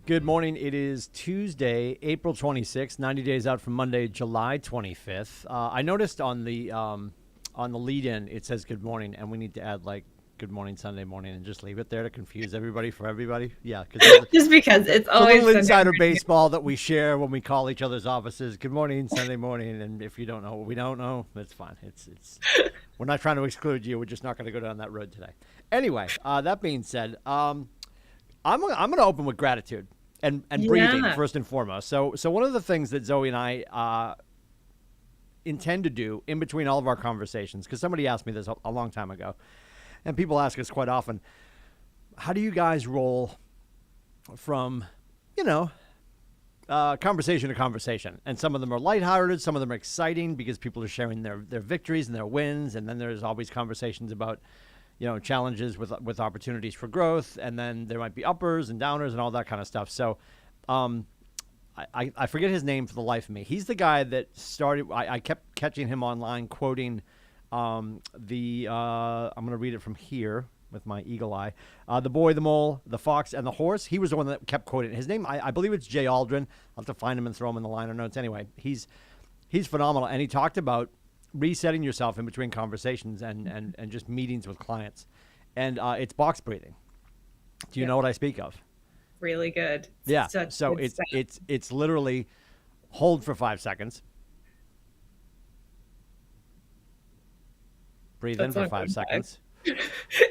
Good morning. It is Tuesday, April 26th, 90 days out from Monday, July 25th. I noticed on the lead-in, it says good morning, and we need to add like good morning Sunday morning and just leave it there to confuse everybody for everybody. Yeah, because Just because it's it's a always little Sunday insider morning. baseball that we share when we call each other's offices. Good morning Sunday morning, and if you don't know what we don't know, that's fine. It's we're not trying to exclude you. We're just not going to go down that road today. Anyway, that being said, I'm going to open with gratitude and breathing Yeah. first and foremost. So one of the things that Zoe and I intend to do in between all of our conversations, because somebody asked me this a long time ago, and people ask us quite often, how do you guys roll from, conversation to conversation? And some of them are lighthearted, some of them are exciting because people are sharing their victories and their wins, and then there's always conversations about challenges with opportunities for growth, and then there might be uppers and downers and all that kind of stuff. So I forget his name for the life of me. He's the guy that started. I kept catching him online quoting I'm going to read it from here with my eagle eye. The boy, the mole, the fox, and the horse. He was the one that kept quoting it. His name, I believe it's Jay Aldrin. I'll have to find him and throw him in the liner notes. Anyway, he's phenomenal, and he talked about resetting yourself in between conversations and just meetings with clients. And it's box breathing. Do you know what I speak of? Really good. Yeah. Such So good stuff. it's literally hold for 5 seconds, breathe in That's for not 5 good. seconds.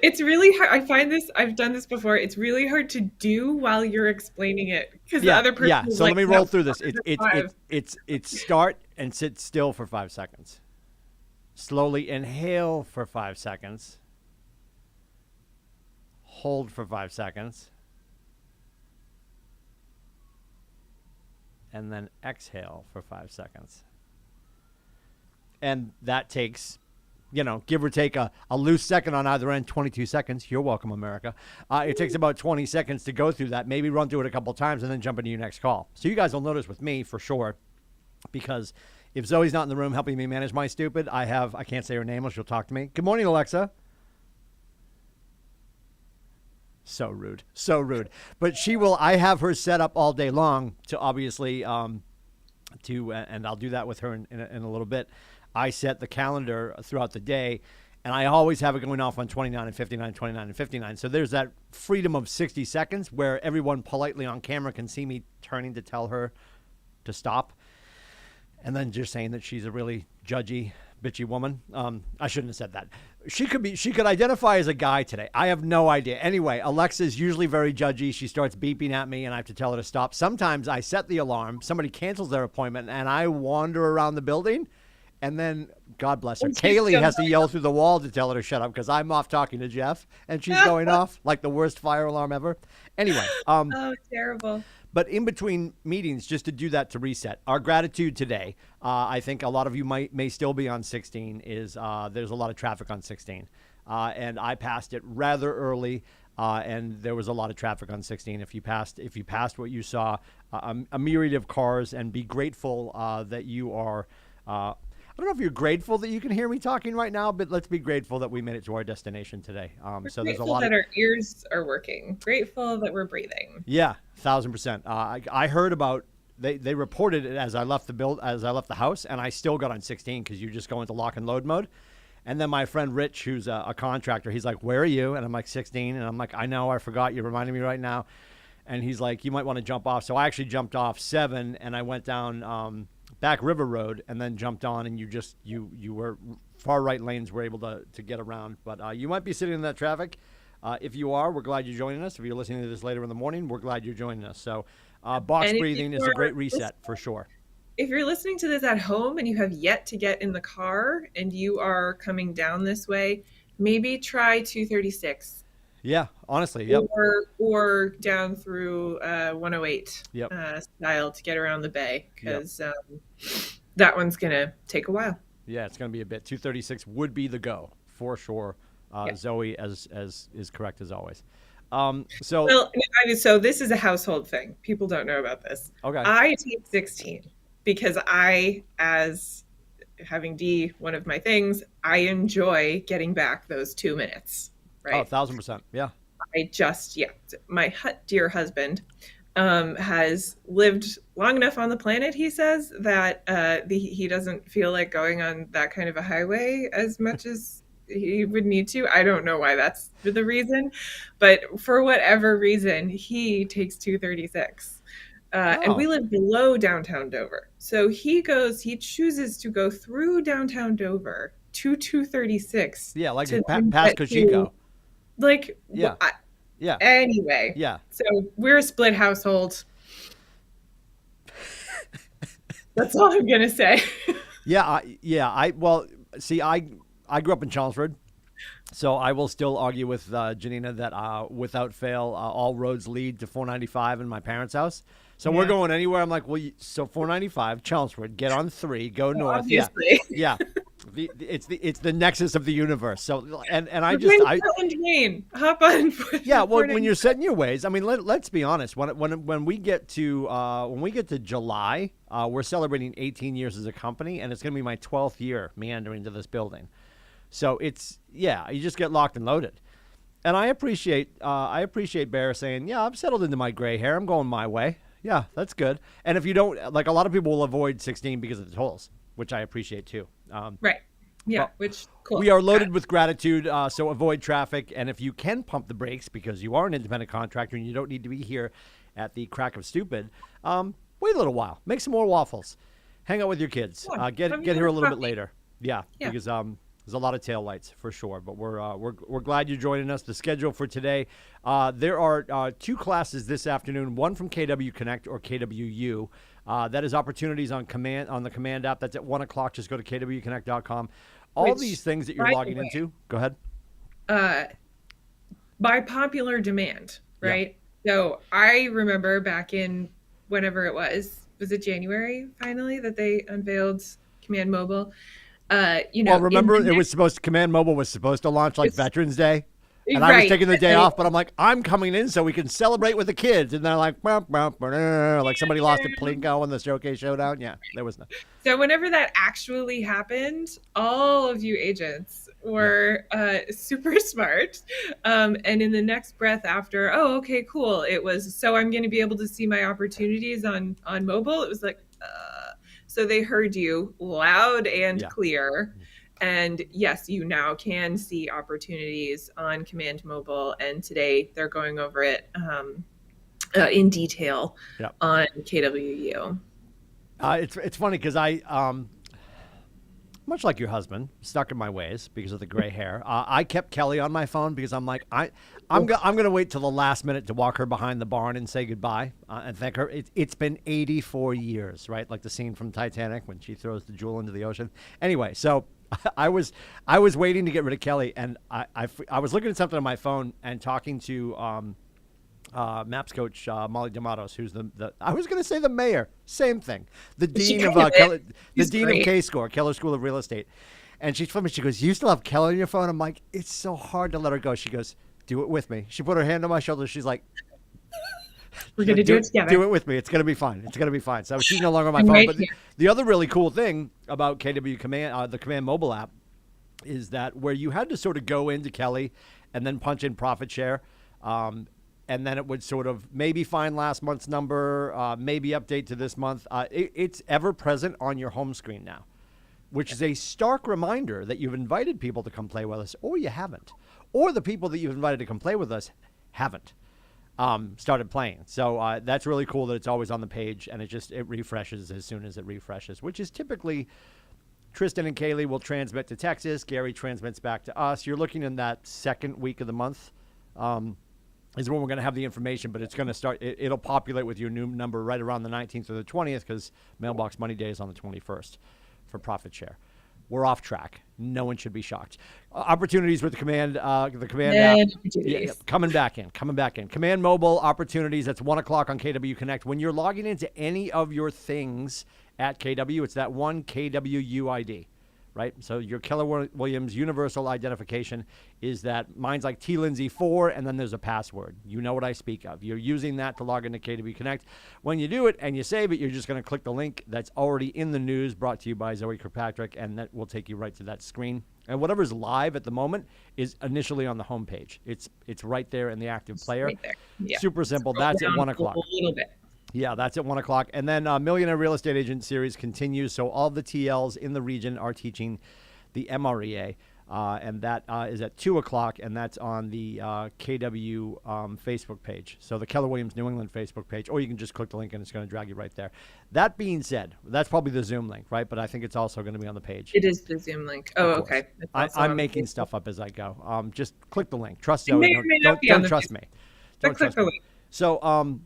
It's really hard. I find this, I've done this before. It's really hard to do while you're explaining it because the Yeah, other person yeah. is So let like, me no, roll through this. five. It's start and sit still for 5 seconds. Slowly inhale for 5 seconds. Hold for 5 seconds. And then exhale for 5 seconds. And that takes, give or take a loose second on either end, 22 seconds. You're welcome, America. It takes about 20 seconds to go through that, maybe run through it a couple times and then jump into your next call. So you guys will notice with me for sure, because if Zoe's not in the room helping me manage my stupid, I can't say her name or she'll talk to me. Good morning, Alexa. So rude. So rude. But I have her set up all day long to obviously, and I'll do that with her in a little bit. I set the calendar throughout the day, and I always have it going off on 29 and 59, 29 and 59. So there's that freedom of 60 seconds where everyone politely on camera can see me turning to tell her to stop. And then just saying that she's a really judgy, bitchy woman. I shouldn't have said that. She could identify as a guy today. I have no idea. Anyway, Alexa's usually very judgy. She starts beeping at me and I have to tell her to stop. Sometimes I set the alarm, somebody cancels their appointment, and I wander around the building. And then, God bless her, Kaylee has to yell through the wall to tell her to shut up because I'm off talking to Jeff and she's going off like the worst fire alarm ever. Anyway, Oh, terrible. but in between meetings, just to do that to reset. Our gratitude today, I think a lot of you may still be on 16, is there's a lot of traffic on 16. And I passed it rather early, and there was a lot of traffic on 16. If you passed what you saw, a myriad of cars, and be grateful that you are. I don't know if you're grateful that you can hear me talking right now, but let's be grateful that we made it to our destination today. We're So there's a grateful lot that of our ears are working. Grateful that we're breathing. Yeah, 1,000%. I heard about they reported it as I left the house, and I still got on 16 because you just go into lock and load mode. And then my friend Rich, who's a contractor, he's like, "Where are you?" And I'm like, 16. And I'm like, "I know, I forgot. You're reminding me right now." And he's like, "You might want to jump off." So I actually jumped off 7, and I went down back River Road, and then jumped on, and you were far right lanes were able to get around. But you might be sitting in that traffic. If you are, we're glad you're joining us. If you're listening to this later in the morning, we're glad you're joining us. So box And breathing is a great reset for sure. if you're listening to this at home and you have yet to get in the car and you are coming down this way, maybe try 236 Yeah, honestly, yep. or down through 108 Yep. Style to get around the bay, Yep. because that one's going to take a while. Yeah, it's going to be a bit. 236 would be the go for sure. Yeah. Zoe, as is correct as always. Well, so this is a household thing. People don't know about this. Okay. I take 16 because as having D, one of my things, I enjoy getting back those 2 minutes. Oh, Right. 1,000%. Yeah. My dear husband has lived long enough on the planet, he says, that he doesn't feel like going on that kind of a highway as much as he would need to. I don't know why that's the reason, but for whatever reason, he takes 236. And we Oh, live below downtown Dover. So he chooses to go through downtown Dover to 236 yeah, like to then past get to, Cochico. like, Yeah, yeah, anyway. yeah. So we're a split household. That's all I'm gonna say. Well, see, I grew up in Chelmsford, so I will still argue with Janina that without fail, all roads lead to 495 in my parents' house. So we're Yeah, going anywhere. I'm like, well, so 495, Chelmsford, get on 3, go well, north. Yeah, obviously. yeah. It's the nexus of the universe. So and I We're just going to I Portland, Maine. Hop on. Yeah, well, when 490. you're setting your ways, I mean, let's be honest. When we get to July, we're celebrating 18 years as a company, and it's going to be my 12th year meandering to this building. So you just get locked and loaded. And I appreciate Bear saying, yeah, I'm settled into my gray hair. I'm going my way. Yeah, that's good. And if you don't, like, a lot of people will avoid 16 because of the tolls, which I appreciate too. Right. Yeah. Well, Which cool. we are Got it. loaded with gratitude, so avoid traffic. And if you can pump the brakes because you are an independent contractor and you don't need to be here at the crack of stupid, wait a little while. Make some more waffles. Hang out with your kids. Yeah. Get Have here your a little bit coffee. later. Yeah, Yeah. because there's a lot of taillights for sure. But we're glad you're joining us. The schedule for today, there are 2 classes this afternoon. One from KW Connect or KWU. That is opportunities on the command app. That's at 1:00. Just go to kwconnect.com. All Which, these things that you're by the logging way, into. Go ahead. uh, by popular demand, Yeah. right? So I remember back in whenever it was it January finally that they unveiled Command Mobile? Well, In remember the it was supposed to Command Mobile was supposed to launch like next, Veterans Day, and I was right, taking the but day off, but I'm like, I'm coming in so we can celebrate with the kids, and they're like, "Bah, bah, bah, bah," like somebody lost a Plinko in the Showcase Showdown. Yeah, there was no. so whenever that actually happened, all of you agents Yeah, were super smart. And in the next breath after, oh, okay, cool. It was, so I'm going to be able to see my opportunities on mobile. It was like, so they heard you loud and yeah. clear. And yes, you now can see opportunities on Command Mobile. And today they're going over it in detail Yeah. on KWU. It's funny because much like your husband, stuck in my ways because of the gray hair. I kept Kelly on my phone because I'm like, I'm gonna wait till the last minute to walk her behind the barn and say goodbye and thank her. It's been 84 years, right? Like the scene from Titanic when she throws the jewel into the ocean. Anyway, so I was waiting to get rid of Kelly, and I was looking at something on my phone and talking to Maps coach Molly D'Amatos, who's the I was going to say the mayor, same thing, the She dean of kind of is. the She's dean of great. K-Score, Keller School of Real Estate, and she told me, she goes, "You still have Keller on your phone?" I'm like, "It's so hard to let her go." She goes, "Do it with me." She put her hand on my shoulder. She's like, We're going to do it Do together. it with me. It's gonna be fine. It's gonna be fine." So she's no longer on my I'm phone. right But here. the other really cool thing about KW Command, the Command mobile app, is that where you had to sort of go into Kelly and then punch in profit share. And then it would sort of maybe find last month's number, maybe update to this month. It's ever present on your home screen now, which is a stark reminder that you've invited people to come play with us, or you haven't, or the people that you've invited to come play with us haven't started playing. So that's really cool that it's always on the page, and it refreshes as soon as it refreshes, which is typically Tristan and Kaylee will transmit to Texas. Gary transmits back to us. You're looking in that second week of the month. Is when we're going to have the information, but it's going to start. It'll populate with your new number right around the 19th or the 20th because Mailbox Money Day is on the 21st for profit share. We're off track. No one should be shocked. Opportunities with the command app. And Yeah, opportunities. coming back in. Command mobile opportunities. That's 1:00 on KW Connect. When you're logging into any of your things at KW, it's that one KWU ID. Right? So your Keller Williams universal identification is that mine's like T Lindsay 4, and then there's a password. You know what I speak of. You're using that to log into KW Connect. When you do it and you save it, you're just going to click the link that's already in the news brought to you by Zoe Kirkpatrick, and that will take you right to that screen. And whatever's live at the moment is initially on the homepage. It's right there in the active player. Right there. Yeah. Super simple. Scroll That's at down 1 o'clock. A little bit. Yeah, that's at 1 o'clock. And then Millionaire Real Estate Agent Series continues. So all the TLs in the region are teaching the MREA. And that is at 2 o'clock, and that's on the KW Facebook page. So the Keller Williams New England Facebook page, or you can just click the link and it's going to drag you right there. That being said, that's probably the Zoom link, right? But I think it's also going to be on the page. It is the Zoom link. Oh, okay. I'm making stuff up as I go. Just click the link. Trust Zoe. Don't trust me. Don't trust me. So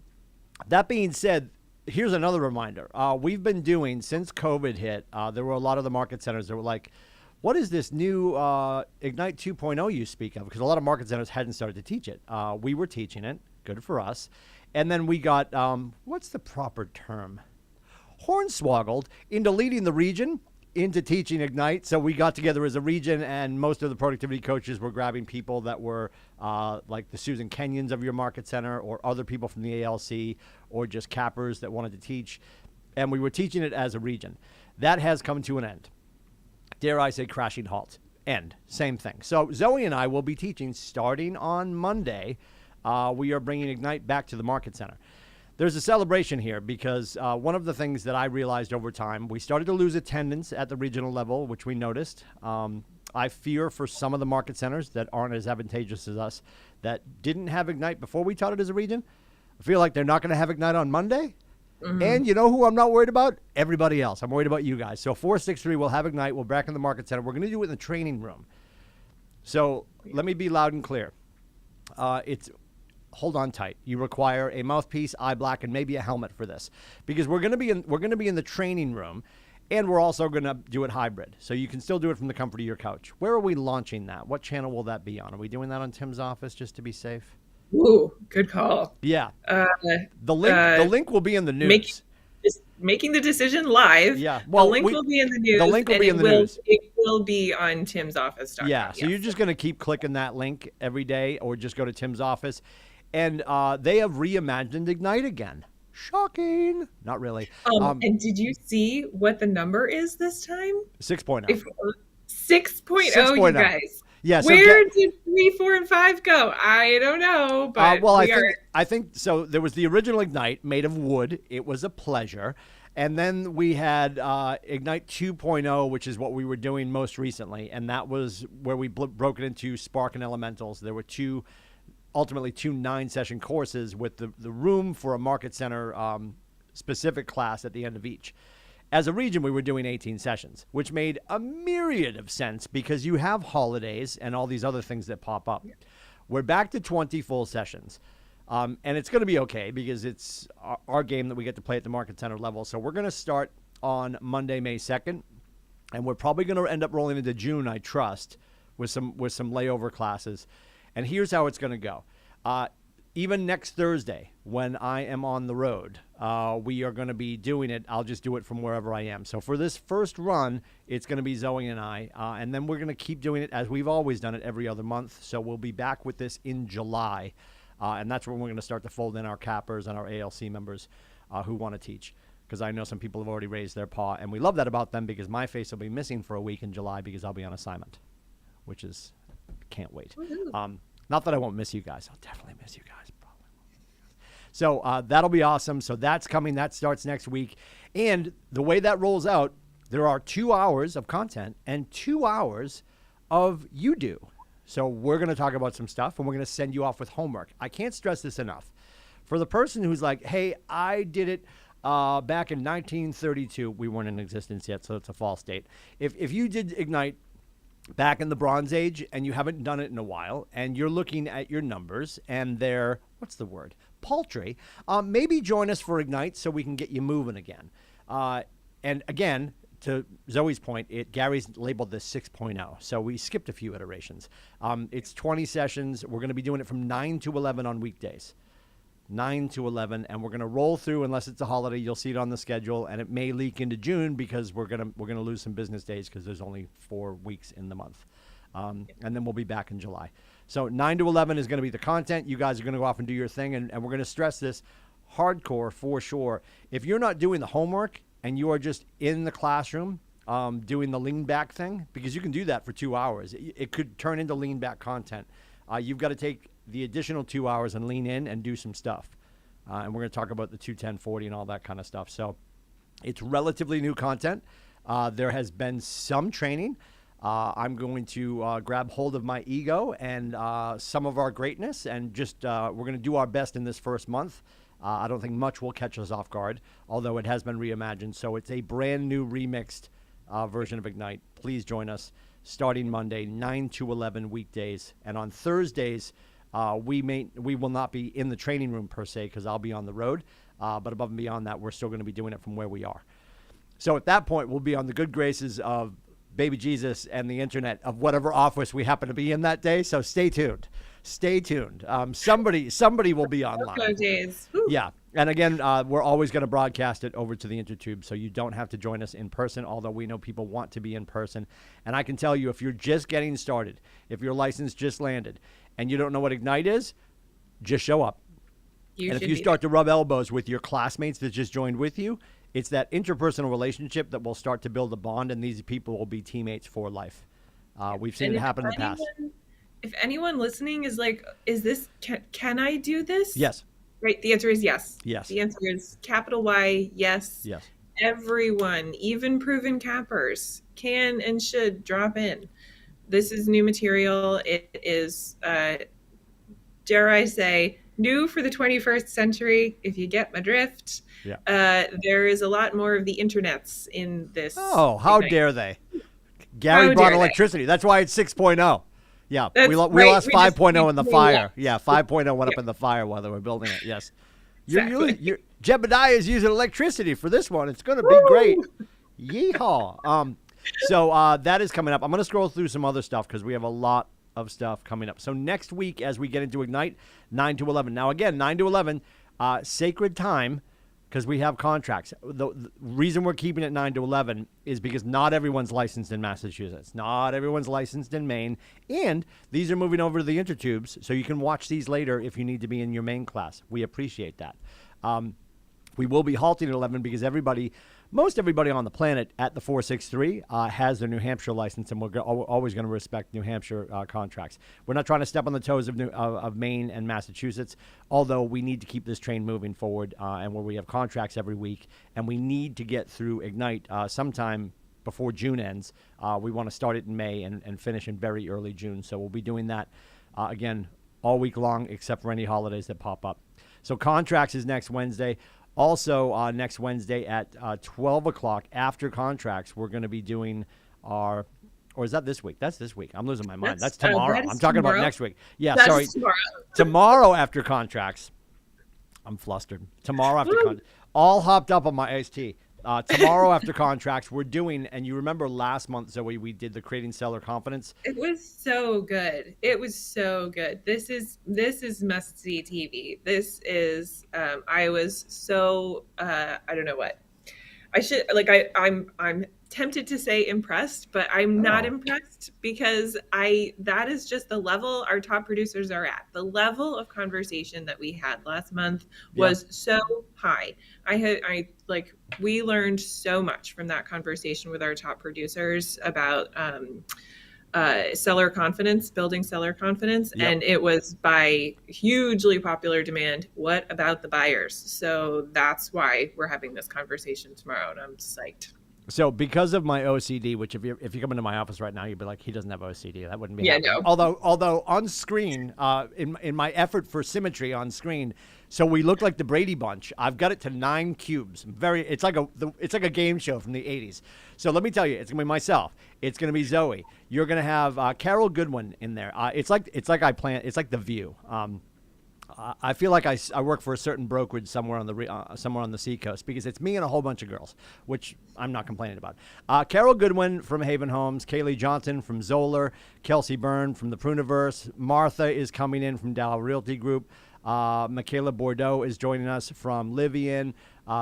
that being said, here's another reminder. We've been doing, since COVID hit, there were a lot of the market centers that were like, what is this new Ignite 2.0 you speak of? Because a lot of market centers hadn't started to teach it. We were teaching it. Good for us. And then we got, what's the proper term? Hornswoggled into leading the region into teaching Ignite. So we got together as a region, and most of the productivity coaches were grabbing people that were like the Susan Kenyons of your market center, or other people from the ALC, or just cappers that wanted to teach. And we were teaching it as a region. That has come to an end. Dare I say crashing halt. End. Same thing. So Zoe and I will be teaching starting on Monday. We are bringing Ignite back to the Market Center. There's a celebration here because one of the things that I realized over time, we started to lose attendance at the regional level, which we noticed. I fear for some of the market centers that aren't as advantageous as us that didn't have Ignite before we taught it as a region. I feel like they're not going to have Ignite on Monday. Mm-hmm. And you know who I'm not worried about? Everybody else. I'm worried about you guys. So 463 will have Ignite. We're back in the Market Center. We're going to do it in the training room. So let me be loud and clear. Hold on tight. You require a mouthpiece, eye black, and maybe a helmet for this, because we're going to be in the training room, and we're also going to do it hybrid. So you can still do it from the comfort of your couch. Where are we launching that? What channel will that be on? Are we doing that on Tim's office just to be safe? Ooh, good call. Yeah. The link will be in the news. Making the decision live. Yeah. Well, the link will be in the news. The link will be in the news. It will be on Tim's office. Yeah. So you're just going to keep clicking that link every day, or just go to Tim's office. And they have reimagined Ignite again. Shocking. Not really. And did you see what the number is this time? 6.0. 6.0, you guys. Yeah, so where did 3, 4, and 5 go? I don't know, but I think so. There was the original Ignite made of wood. It was a pleasure, and then we had Ignite 2.0, which is what we were doing most recently, and that was where we broke it into Spark and Elementals. There were ultimately two 9-session courses with the room for a market center specific class at the end of each. As a region, we were doing 18 sessions, which made a myriad of sense because you have holidays and all these other things that pop up. Yeah. We're back to 20 full sessions, and it's going to be okay because it's our game that we get to play at the Market Center level. So we're going to start on Monday, May 2nd, and we're probably going to end up rolling into June, I trust, with some layover classes. And here's how it's going to go. Even next Thursday, when I am on the road, we are going to be doing it. I'll just do it from wherever I am. So for this first run, it's going to be Zoe and I. And then we're going to keep doing it as we've always done it every other month. So we'll be back with this in July. And that's when we're going to start to fold in our cappers and our ALC members who want to teach. Because I know some people have already raised their paw. And we love that about them because my face will be missing for a week in July because I'll be on assignment, which is, can't wait. Not that I won't miss you guys. I'll definitely miss you guys. So that'll be awesome. So that's coming. That starts next week. And the way that rolls out, there are 2 hours of content and 2 hours of you do. So we're going to talk about some stuff, and we're going to send you off with homework. I can't stress this enough. For the person who's like, hey, I did it back in 1932. We weren't in existence yet, so it's a false date. If you did Ignite back in the Bronze Age and you haven't done it in a while, and you're looking at your numbers and they're, what's the word? Paltry. Maybe join us for Ignite so we can get you moving again. And again, to Zoe's point, Gary's labeled this 6.0. So we skipped a few iterations. It's 20 sessions. We're going to be doing it from 9 to 11 on weekdays. 9 to 11, and we're going to roll through unless it's a holiday. You'll see it on the schedule, and it may leak into June because we're going to lose some business days because there's only 4 weeks in the month. And then we'll be back in July. So 9 to 11 is going to be the content. You guys are going to go off and do your thing, and we're going to stress this hardcore for sure. If you're not doing the homework and you are just in the classroom, doing the lean back thing, because you can do that for 2 hours. It could turn into lean back content. You've got to take the additional 2 hours and lean in and do some stuff. And we're going to talk about the 2-10-40 and all that kind of stuff. So it's relatively new content. There has been some training. I'm going to grab hold of my ego and some of our greatness, and just we're going to do our best in this first month. I don't think much will catch us off guard, although it has been reimagined. So it's a brand new remixed version of Ignite. Please join us starting Monday, 9 to 11 weekdays. And on Thursdays, we will not be in the training room per se, because I'll be on the road. But above and beyond that, we're still going to be doing it from where we are. So at that point, we'll be on the good graces of baby Jesus and the internet of whatever office we happen to be in that day. So stay tuned. Stay tuned. Somebody will be online. Yeah. And again, we're always going to broadcast it over to the Intertube, so you don't have to join us in person, although we know people want to be in person. And I can tell you, if you're just getting started, if your license just landed, and you don't know what Ignite is, just show up. And if you start to rub elbows with your classmates that just joined with you, it's that interpersonal relationship that will start to build a bond, and these people will be teammates for life. We've seen it happen in the past. If anyone listening is like, is this, can I do this? Yes. Right. The answer is yes. Yes. The answer is capital Y, yes. Yes. Everyone, even proven cappers, can and should drop in. This is new material. It is, dare I say, new for the 21st century, if you get my drift. Yeah. There is a lot more of the internets in this. Oh, how dare they? Gary brought electricity. That's why it's 6.0. Yeah, we lost 5.0 in the fire. Yeah, 5.0 went up in the fire while they were building it. Yes. Exactly. Jebediah is using electricity for this one. It's going to be great. Yeehaw. So that is coming up. I'm going to scroll through some other stuff because we have a lot of stuff coming up. So next week, as we get into Ignite, 9 to 11. Now, again, 9 to 11, sacred time, because we have contracts. The reason we're keeping it 9 to 11 is because not everyone's licensed in Massachusetts. Not everyone's licensed in Maine. And these are moving over to the Intertubes, so you can watch these later if you need to be in your main class. We appreciate that. We will be halting at 11 because most everybody on the planet at the 463 has their New Hampshire license, and we're always going to respect New Hampshire contracts. We're not trying to step on the toes of Maine and Massachusetts, although we need to keep this train moving forward, and where we have contracts every week, and we need to get through Ignite sometime before June ends. We want to start it in May and finish in very early June, so we'll be doing that, again, all week long, except for any holidays that pop up. So contracts is next Wednesday. Also, next Wednesday at 12 o'clock after contracts, we're going to be doing or is that this week? That's this week. I'm losing my mind. That's tomorrow. I'm talking about next week. Yeah, sorry. Tomorrow after contracts. I'm flustered. Tomorrow after contracts. All hopped up on my iced tea. Tomorrow after contracts, we're doing, and you remember last month, Zoe, we did the Creating Seller Confidence. It was so good. It was so good. This is must-see TV. This is, I was so, I don't know what. I'm tempted to say impressed, but I'm not impressed because that is just the level our top producers are at. The level of conversation that we had last month was so high. We learned so much from that conversation with our top producers about seller confidence, building seller confidence. Yep. And it was by hugely popular demand. What about the buyers? So that's why we're having this conversation tomorrow, and I'm psyched. So because of my OCD, which if you come into my office right now, you'd be like, he doesn't have OCD. That wouldn't be happening. No. Although on screen, in my effort for symmetry on screen, so we look like the Brady Bunch. I've got it to 9 cubes. It's like a game show from the 80s. So let me tell you, it's gonna be myself. It's gonna be Zoe. You're gonna have Carol Goodwin in there. It's like The View. I feel like I work for a certain brokerage somewhere on the seacoast because it's me and a whole bunch of girls, which I'm not complaining about. Carol Goodwin from Haven Homes, Kaylee Johnson from Zoller, Kelsey Byrne from the Pruniverse, Martha is coming in from Dow Realty Group, Michaela Bordeaux is joining us from Livian,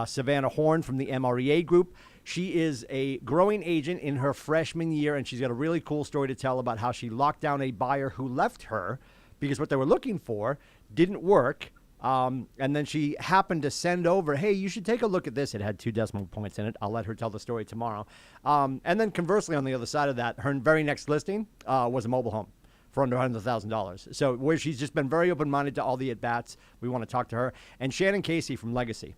Savannah Horn from the MREA Group. She is a growing agent in her freshman year, and she's got a really cool story to tell about how she locked down a buyer who left her because what they were looking for didn't work, And then she happened to send over, hey, you should take a look at this. It had 2 decimal points in it. I'll let her tell the story tomorrow. And then conversely, on the other side of that, her very next listing was a mobile home for under $100,000. So where she's just been very open-minded to all the at-bats, we want to talk to her. And Shannon Casey from Legacy.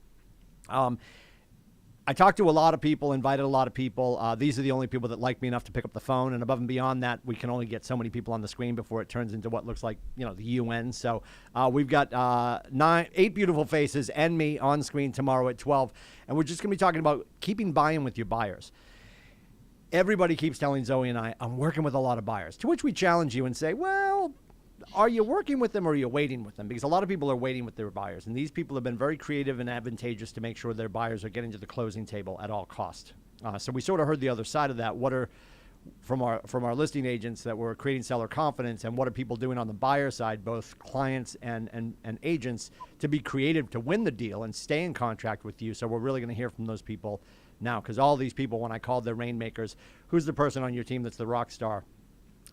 I talked to a lot of people, invited a lot of people. These are the only people that like me enough to pick up the phone. And above and beyond that, we can only get so many people on the screen before it turns into what looks like, the UN. So we've got 8 beautiful faces and me on screen tomorrow at 12. And we're just going to be talking about keeping buy-in with your buyers. Everybody keeps telling Zoe and I, I'm working with a lot of buyers, to which we challenge you and say, well, are you working with them or are you waiting with them? Because a lot of people are waiting with their buyers. And these people have been very creative and advantageous to make sure their buyers are getting to the closing table at all cost. So we sort of heard the other side of that. What are, from our listing agents that were creating seller confidence, and what are people doing on the buyer side, both clients and agents, to be creative to win the deal and stay in contract with you. So we're really going to hear from those people now, because all these people, when I called their rainmakers, who's the person on your team that's the rock star?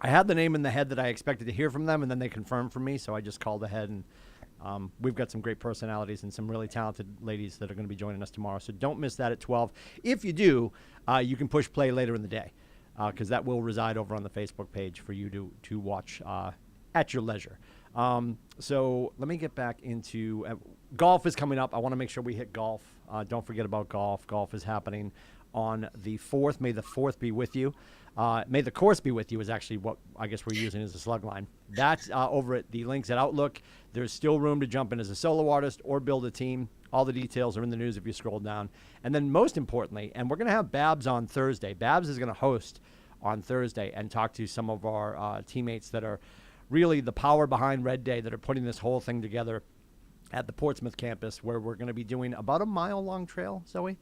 I had the name in the head that I expected to hear from them, and then they confirmed for me, so I just called ahead. And we've got some great personalities and some really talented ladies that are going to be joining us tomorrow. So don't miss that at 12. If you do, you can push play later in the day, because that will reside over on the Facebook page for you to watch at your leisure. So let me get back into golf is coming up. I want to make sure we hit golf. Don't forget about golf. Golf is happening on the 4th. May the 4th be with you. May the course be with you is actually what I guess we're using as a slug line. That's over at the links at Outlook. There's still room to jump in as a solo artist or build a team. All the details are in the news if you scroll down. And then most importantly, and we're going to have Babs on Thursday. Babs is going to host on Thursday and talk to some of our teammates that are really the power behind Red Day, that are putting this whole thing together at the Portsmouth campus, where we're going to be doing about a mile-long trail, Zoe?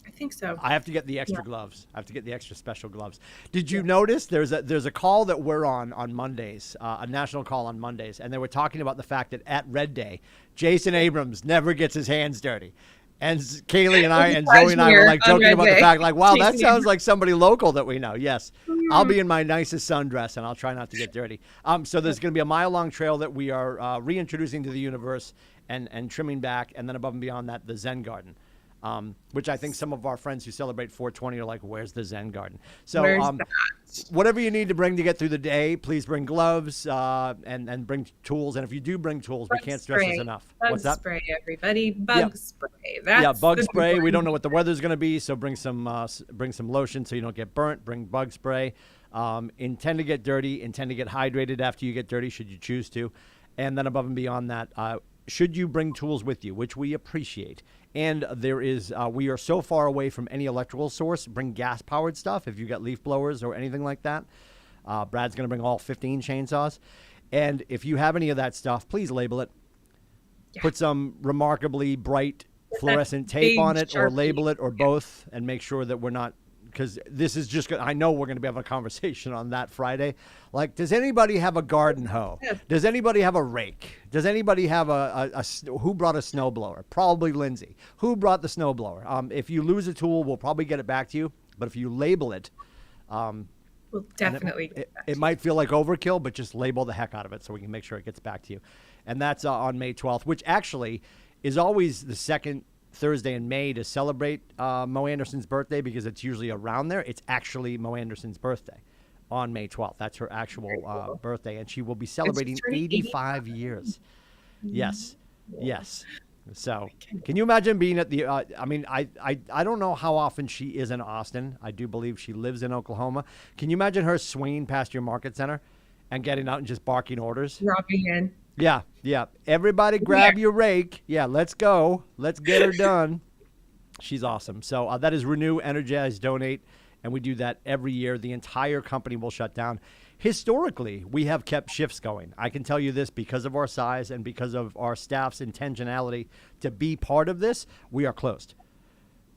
I think so. I have to get the extra gloves. I have to get the extra special gloves. Did you notice there's a call that we're on Mondays, a national call on Mondays, and they were talking about the fact that at Red Day, Jason Abrams never gets his hands dirty. And Kaylee and I and Zoe and I were like joking about the fact, like, wow, that sounds like somebody local that we know. Yes, I'll be in my nicest sundress and I'll try not to get dirty. So there's going to be a mile-long trail that we are reintroducing to the universe and trimming back. And then above and beyond that, the Zen Garden. Which I think some of our friends who celebrate 420 are like, where's the Zen Garden? So whatever you need to bring to get through the day, please bring gloves and bring tools. And if you do bring tools, we can't stress this enough. What's that? Spray, everybody. Bug spray. Bug spray. We don't know what the weather's going to be, so bring some lotion so you don't get burnt. Bring bug spray. Intend to get dirty. Intend to get hydrated after you get dirty, should you choose to. And then above and beyond that, should you bring tools with you, which we appreciate. And there is, we are so far away from any electrical source. Bring gas-powered stuff if you've got leaf blowers or anything like that. Brad's going to bring all 15 chainsaws. And if you have any of that stuff, please label it. Yeah. Put some remarkably bright fluorescent tape on it, or label it, or both, and make sure that we're not, because this is just, I know we're going to be having a conversation on that Friday. Like, does anybody have a garden hoe? Does anybody have a rake? Does anybody have who brought a snowblower? Probably Lindsay. Who brought the snowblower? If you lose a tool, we'll probably get it back to you. But if you label it, we'll definitely get it back to you. It might feel like overkill, but just label the heck out of it so we can make sure it gets back to you. And that's on May 12th, which actually is always the second Thursday in May to celebrate Mo Anderson's birthday, because it's usually around there. It's actually Mo Anderson's birthday on May 12th. That's her actual birthday, and she will be celebrating 85 years. Yes. So can you imagine being at the I don't know how often she is in Austin. I do believe she lives in Oklahoma. Can you imagine her swinging past your market center and getting out and just barking orders? Dropping in. Yeah. Everybody grab your rake. Yeah, let's go. Let's get her done. She's awesome. So that is Renew, Energize, Donate, and we do that every year. The entire company will shut down. Historically, we have kept shifts going. I can tell you this because of our size and because of our staff's intentionality to be part of this, we are closed.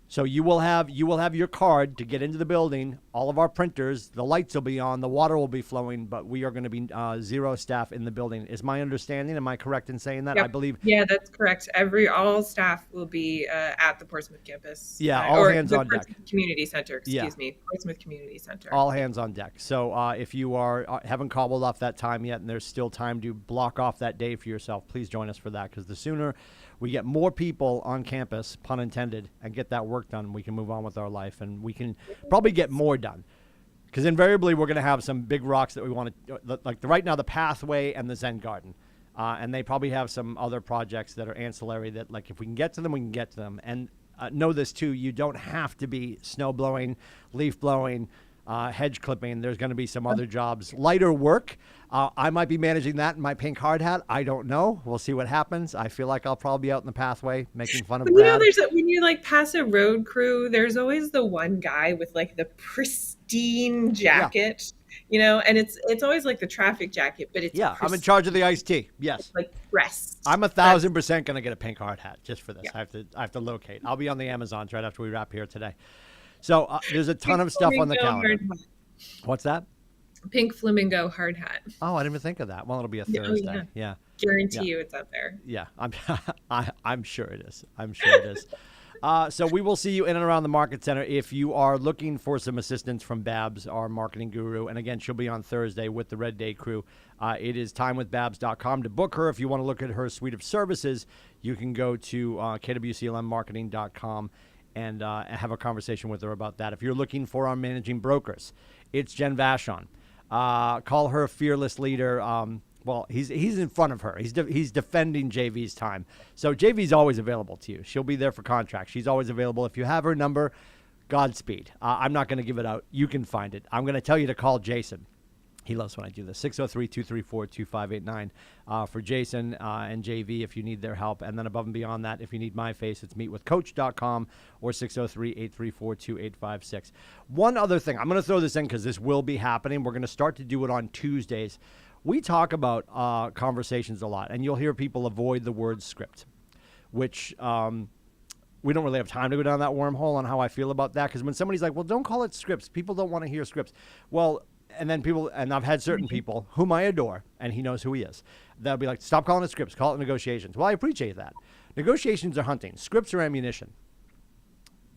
So you will have your card to get into the building. All of our printers, the lights will be on, the water will be flowing, but we are going to be 0 staff in the building. Is my understanding? Am I correct in saying that? Yep. I believe. Yeah, that's correct. All staff will be at the Portsmouth campus. Yeah, all hands on deck. Community Center, excuse me, Portsmouth Community Center. All hands on deck. So if you haven't cobbled off that time yet, and there's still time to block off that day for yourself, please join us for that, because the sooner we get more people on campus, pun intended, and get that work done, we can move on with our life, and we can probably get more done. Because invariably we're going to have some big rocks that we want to, like right now, the pathway and the Zen Garden. And they probably have some other projects that are ancillary that, like, if we can get to them, we can get to them. And know this, too, you don't have to be snow blowing, leaf blowing, hedge clipping. There's going to be some other jobs, lighter work. I might be managing that in my pink hard hat. I don't know. We'll see what happens. I feel like I'll probably be out in the pathway making fun of Brad. When you like pass a road crew, there's always the one guy with like the pristine jacket, and it's always like the traffic jacket, but it's I'm in charge of the iced tea. Yes, it's like pressed. I'm 1,000% going to get a pink hard hat just for this. Yeah. I have to locate. I'll be on the Amazons right after we wrap here today. So there's a ton of stuff on the calendar. What's that? Pink flamingo hard hat. Oh, I didn't even think of that. Well, it'll be a Thursday. Yeah. Guarantee you it's up there. Yeah, I'm sure it is. I'm sure it is. So we will see you in and around the Market Center. If you are looking for some assistance from Babs, our marketing guru, and again, she'll be on Thursday with the Red Day crew. It is timewithbabs.com to book her. If you want to look at her suite of services, you can go to KWCLMmarketing.com and have a conversation with her about that. If you're looking for our managing brokers, it's Jen Vashon. Call her fearless leader. Well, he's in front of her. He's defending JV's time. So JV's always available to you. She'll be there for contracts. She's always available. If you have her number, Godspeed. I'm not going to give it out. You can find it. I'm going to tell you to call Jason. He loves when I do this. 603-234-2589 for Jason and JV if you need their help. And then above and beyond that, if you need my face, it's meetwithcoach.com or 603-834-2856. One other thing. I'm going to throw this in because this will be happening. We're going to start to do it on Tuesdays. We talk about conversations a lot, and you'll hear people avoid the word script, which we don't really have time to go down that wormhole on how I feel about that. Because when somebody's like, well, don't call it scripts. People don't want to hear scripts. Well, and then people, and I've had certain people whom I adore, and he knows who he is, they'll be like, stop calling it scripts, call it negotiations. Well, I appreciate that. Negotiations are hunting. Scripts are ammunition.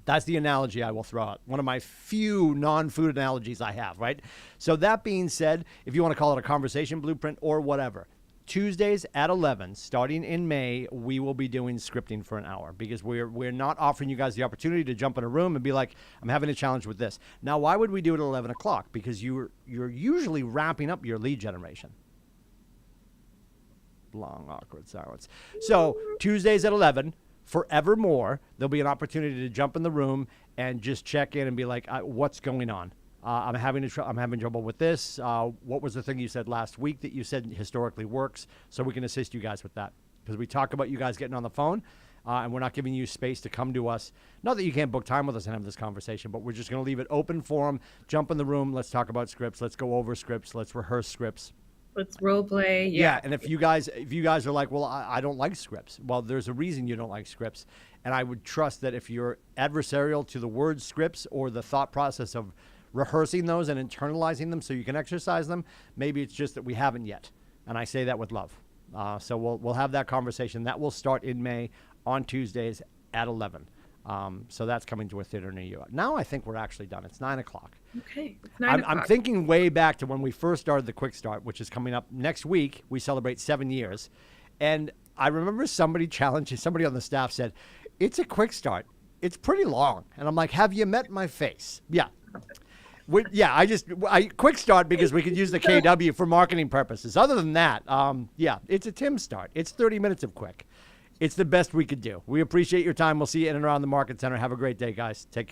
That's the analogy I will throw out. One of my few non-food analogies I have, right? So that being said, if you want to call it a conversation blueprint or whatever, Tuesdays at 11, starting in May, we will be doing scripting for an hour because we're not offering you guys the opportunity to jump in a room and be like, I'm having a challenge with this. Now, why would we do it at 11 o'clock? Because you're usually wrapping up your lead generation. Long, awkward silence. So Tuesdays at 11, forevermore, there'll be an opportunity to jump in the room and just check in and be like, what's going on? I'm having trouble with this. What was the thing you said last week that you said historically works? So we can assist you guys with that. Because we talk about you guys getting on the phone, and we're not giving you space to come to us. Not that you can't book time with us and have this conversation, but we're just going to leave it open for them. Jump in the room. Let's talk about scripts. Let's go over scripts. Let's rehearse scripts. Let's role play. Yeah, and if you guys are like, well, I don't like scripts. Well, there's a reason you don't like scripts. And I would trust that if you're adversarial to the word scripts or the thought process of rehearsing those and internalizing them so you can exercise them, maybe it's just that we haven't yet. And I say that with love. So we'll have that conversation. That will start in May on Tuesdays at 11. So that's coming to a theater near you. Now I think we're actually done. It's 9 o'clock. Okay, it's 9 o'clock. I'm thinking way back to when we first started the KWikStart, which is coming up next week. We celebrate 7 years. And I remember somebody on the staff said, it's a KWikStart. It's pretty long. And I'm like, have you met my face? Yeah. I KWikStart because we could use the KW for marketing purposes. Other than that, it's a Tim start. It's 30 minutes of quick. It's the best we could do. We appreciate your time. We'll see you in and around the Market Center. Have a great day, guys. Take care.